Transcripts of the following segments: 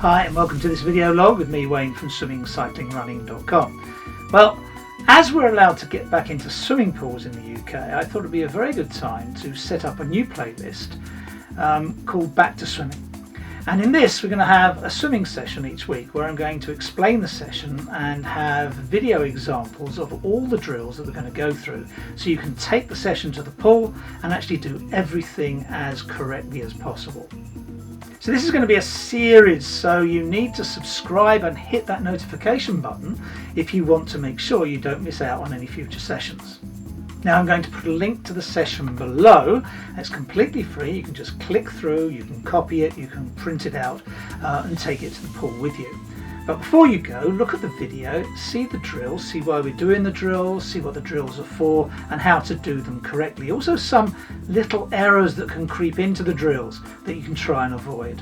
Hi and welcome to this video log with me, Wayne, from swimmingcyclingrunning.com. Well, as we're allowed to get back into swimming pools in the UK, I thought it'd be a very good time to set up a new playlist called Back to Swimming. And in this we're going to have a swimming session each week where I'm going to explain the session and have video examples of all the drills that we're going to go through, so you can take the session to the pool and actually do everything as correctly as possible. So this is going to be a series, so you need to subscribe and hit that notification button if you want to make sure you don't miss out on any future sessions. Now I'm going to put a link to the session below. It's completely free. You can just click through, you can copy it, you can print it out and take it to the pool with you. But before you go, look at the video, see the drills, see why we're doing the drills, see what the drills are for and how to do them correctly. Also some little errors that can creep into the drills that you can try and avoid.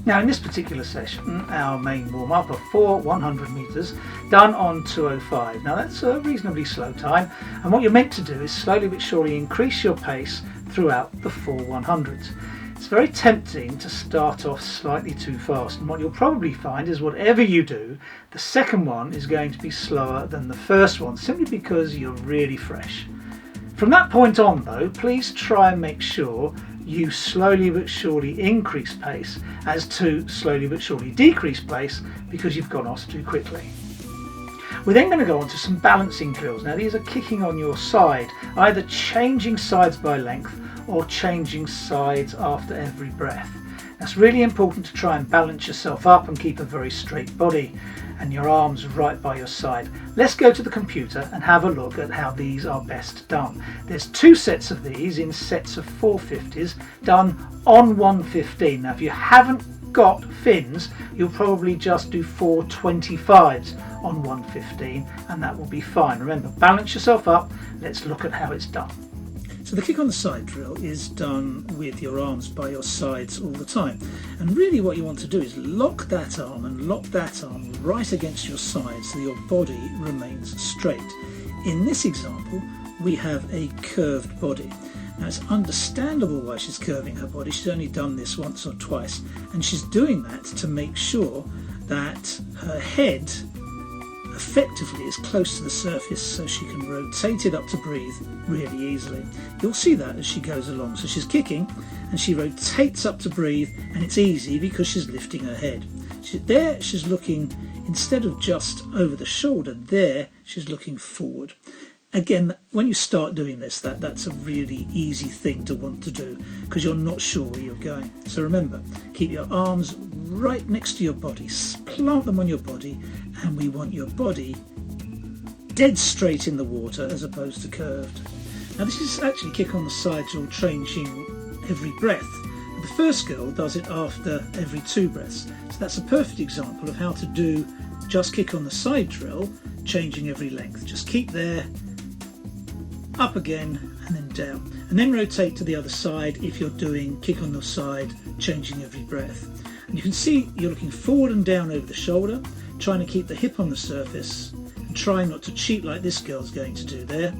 Now in this particular session, our main warm-up of 4 100 metres done on 2:05. Now that's a reasonably slow time, and what you're meant to do is slowly but surely increase your pace throughout the 4 100s. It's very tempting to start off slightly too fast, and what you'll probably find is whatever you do, the second one is going to be slower than the first one, simply because you're really fresh. From that point on though, please try and make sure you slowly but surely increase pace as to slowly but surely decrease pace because you've gone off too quickly. We're then going to go on to some balancing drills. Now these are kicking on your side, either changing sides by length or changing sides after every breath. That's really important to try and balance yourself up and keep a very straight body and your arms right by your side. Let's go to the computer and have a look at how these are best done. There's 2 sets of these in sets of 450s done on 115. Now if you haven't got fins, you'll probably just do 4 25s on 115 and that will be fine. Remember, balance yourself up. Let's look at how it's done. So the kick on the side drill is done with your arms by your sides all the time, and really what you want to do is lock that arm and lock that arm right against your side so your body remains straight. In this example we have a curved body. Now it's understandable why she's curving her body. She's only done this once or twice, and she's doing that to make sure that her head effectively is close to the surface so she can rotate it up to breathe really easily. You'll see that as she goes along. So she's kicking and she rotates up to breathe, and it's easy because she's lifting her head. She's looking, instead of just over the shoulder, there she's looking forward. Again, when you start doing this, that's a really easy thing to want to do because you're not sure where you're going. So remember, keep your arms right next to your body, plant them on your body, and we want your body dead straight in the water as opposed to curved. Now this is actually kick on the side drill, changing every breath. The first girl does it after every 2 breaths. So that's a perfect example of how to do just kick on the side drill, changing every length. Just keep there, up again and then down, and then rotate to the other side if you're doing kick on the side, changing every breath. And you can see you're looking forward and down over the shoulder, trying to keep the hip on the surface and trying not to cheat like this girl's going to do there.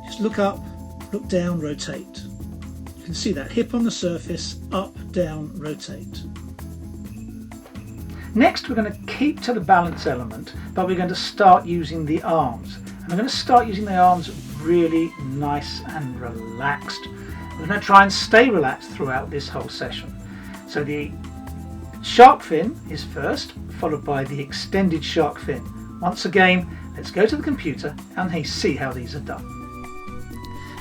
Just look up, look down, rotate. You can see that hip on the surface, up, down, rotate. Next we're going to keep to the balance element, but we're going to start using the arms. And we're going to start using the arms really nice and relaxed. We're going to try and stay relaxed throughout this whole session. So the shark fin is first, followed by the extended shark fin. Once again, let's go to the computer and see how these are done.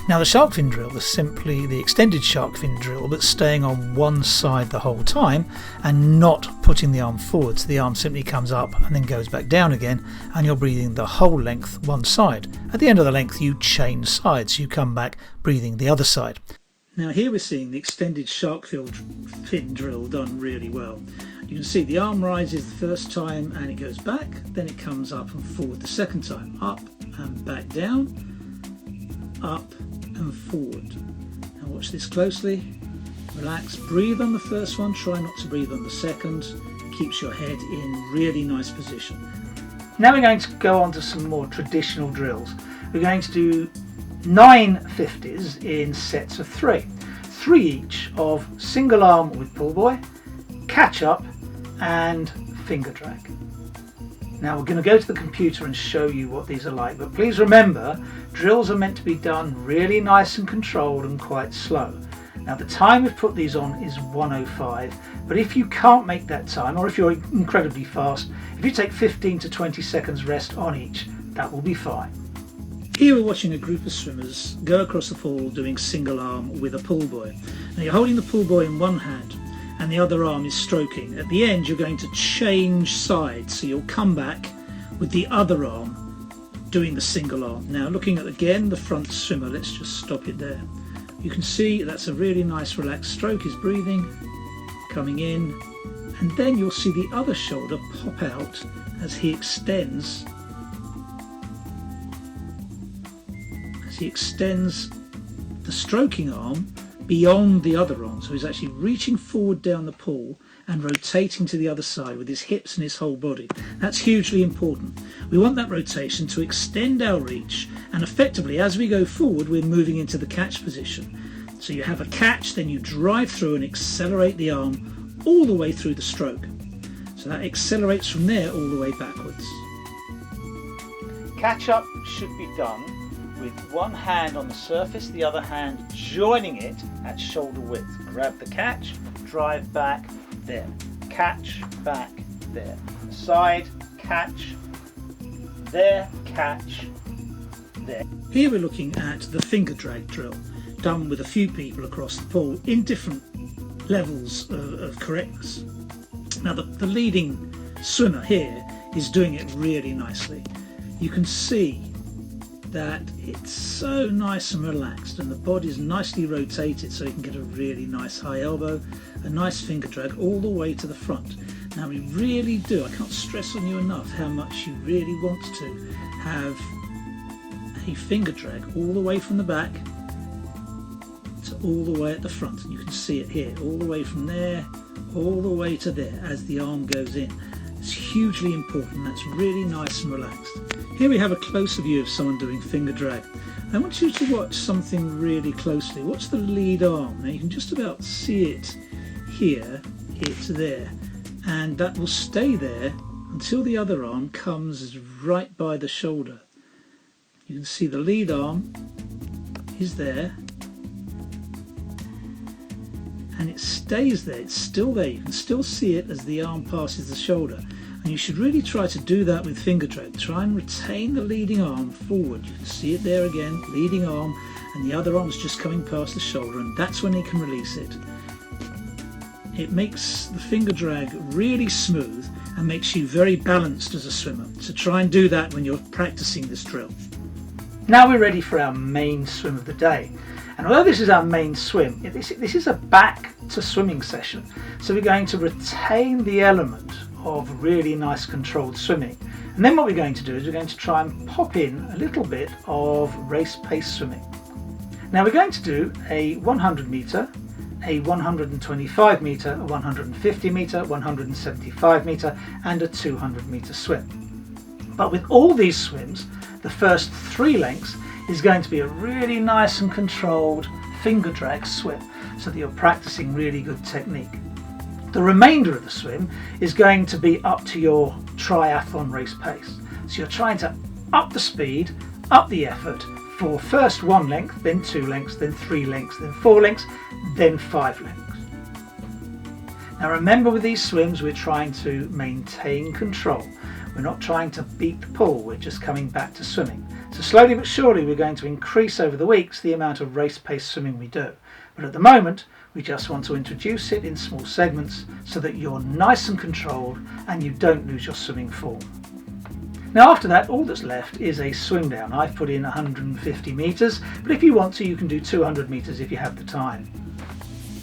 Now the shark fin drill is simply the extended shark fin drill, but staying on one side the whole time and not putting the arm forward. So the arm simply comes up and then goes back down again, and you're breathing the whole length one side. At the end of the length you change sides, so you come back breathing the other side. Now here we're seeing the extended shark fin drill done really well. You can see the arm rises the first time and it goes back, then it comes up and forward the second time, up and back down, up and forward. Now watch this closely, relax, breathe on the first one, try not to breathe on the second, keeps your head in really nice position. Now we're going to go on to some more traditional drills. We're going to do 9 50s in sets of 3 each of single arm with Pull Bouy, catch up and finger drag. Now we're going to go to the computer and show you what these are like, but please remember, drills are meant to be done really nice and controlled and quite slow. Now the time we've put these on is 1:05, but if you can't make that time, or if you're incredibly fast, if you take 15 to 20 seconds rest on each, that will be fine. Here we're watching a group of swimmers go across the pool doing single arm with a pull buoy. Now you're holding the pull buoy in one hand and the other arm is stroking. At the end you're going to change sides, so you'll come back with the other arm doing the single arm. Now looking at again the front swimmer, let's just stop it there. You can see that's a really nice relaxed stroke. He's breathing, coming in, and then you'll see the other shoulder pop out as he extends the stroking arm beyond the other arm. So he's actually reaching forward down the pool and rotating to the other side with his hips and his whole body. That's hugely important. We want that rotation to extend our reach, and effectively as we go forward we're moving into the catch position. So you have a catch, then you drive through and accelerate the arm all the way through the stroke. So that accelerates from there all the way backwards. Catch up should be done with one hand on the surface, the other hand joining it at shoulder width. Grab the catch, drive back, there. Catch, back, there. Side, catch, there, catch, there. Here we're looking at the finger drag drill, done with a few people across the pool in different levels of correctness. Now the leading swimmer here is doing it really nicely. You can see that it's so nice and relaxed and the body's nicely rotated, so you can get a really nice high elbow, a nice finger drag all the way to the front. Now we really do, I can't stress on you enough how much you really want to have a finger drag all the way from the back to all the way at the front, and you can see it here, all the way from there all the way to there as the arm goes in. It's hugely important. That's really nice and relaxed. Here we have a closer view of someone doing finger drag. I want you to watch something really closely. Watch the lead arm. Now you can just about see it here. It's there, and that will stay there until the other arm comes right by the shoulder. You can see the lead arm is there and it stays there. It's still there. You can still see it as the arm passes the shoulder, and you should really try to do that with finger drag. Try and retain the leading arm forward. You can see it there again, leading arm, and the other arm's just coming past the shoulder, and that's when you can release it. It makes the finger drag really smooth and makes you very balanced as a swimmer. So try and do that when you're practicing this drill. Now we're ready for our main swim of the day. And although this is our main swim, this is a back to swimming session. So we're going to retain the element of really nice controlled swimming. And then what we're going to do is we're going to try and pop in a little bit of race pace swimming. Now we're going to do a 100 metre, a 125 metre, a 150 metre, 175 metre and a 200 metre swim. But with all these swims, the first 3 lengths is going to be a really nice and controlled finger drag swim, so that you're practicing really good technique. The remainder of the swim is going to be up to your triathlon race pace. So you're trying to up the speed, up the effort for first 1 length, then 2 lengths, then 3 lengths, then 4 lengths, then 5 lengths. Now remember, with these swims we're trying to maintain control. We're not trying to beat the pool, we're just coming back to swimming. So slowly but surely we're going to increase over the weeks the amount of race pace swimming we do. But at the moment we just want to introduce it in small segments so that you're nice and controlled and you don't lose your swimming form. Now after that, all that's left is a swim down. I've put in 150 metres, but if you want to you can do 200 metres if you have the time.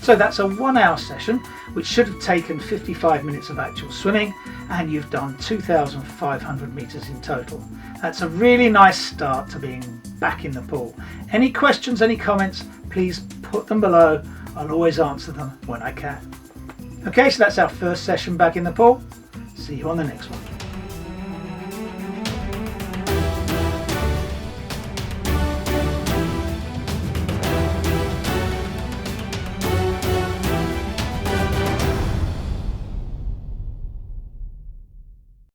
So that's a 1 hour session which should have taken 55 minutes of actual swimming, and you've done 2,500 metres in total. That's a really nice start to being back in the pool. Any questions, any comments, please put them below. I'll always answer them when I can. Okay, so that's our first session back in the pool. See you on the next one.